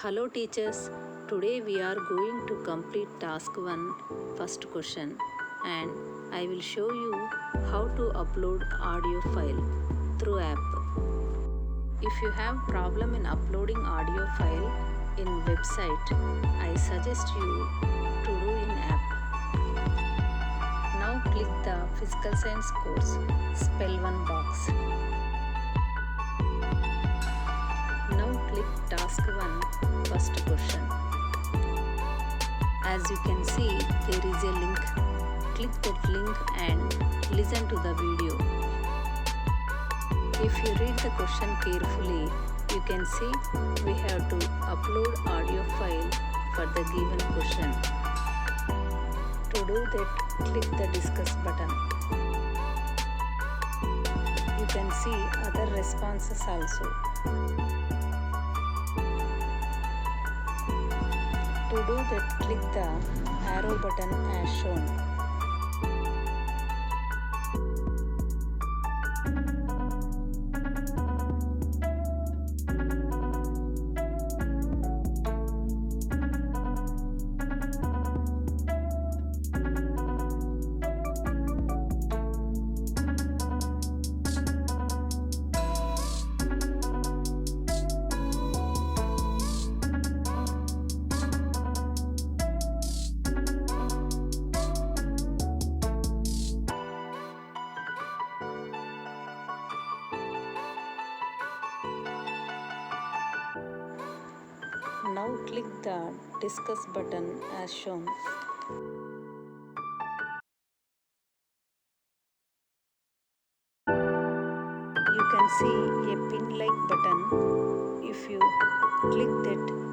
Hello teachers, today we are going to complete task 1 first question and I will show you how to upload audio file through app. If you have problem in uploading audio file in website, I suggest you to do in app. Now click the physical science course spell 1 box. Now click task 1 first question. As you can see, there is a link. Click that link and listen to the video. If you read the question carefully, you can see we have to upload audio file for the given question. To do that, click the discuss button. You can see other responses also. To do that, click the arrow button as shown. Now click the discuss button as shown. You can see a pin like button. If you click that,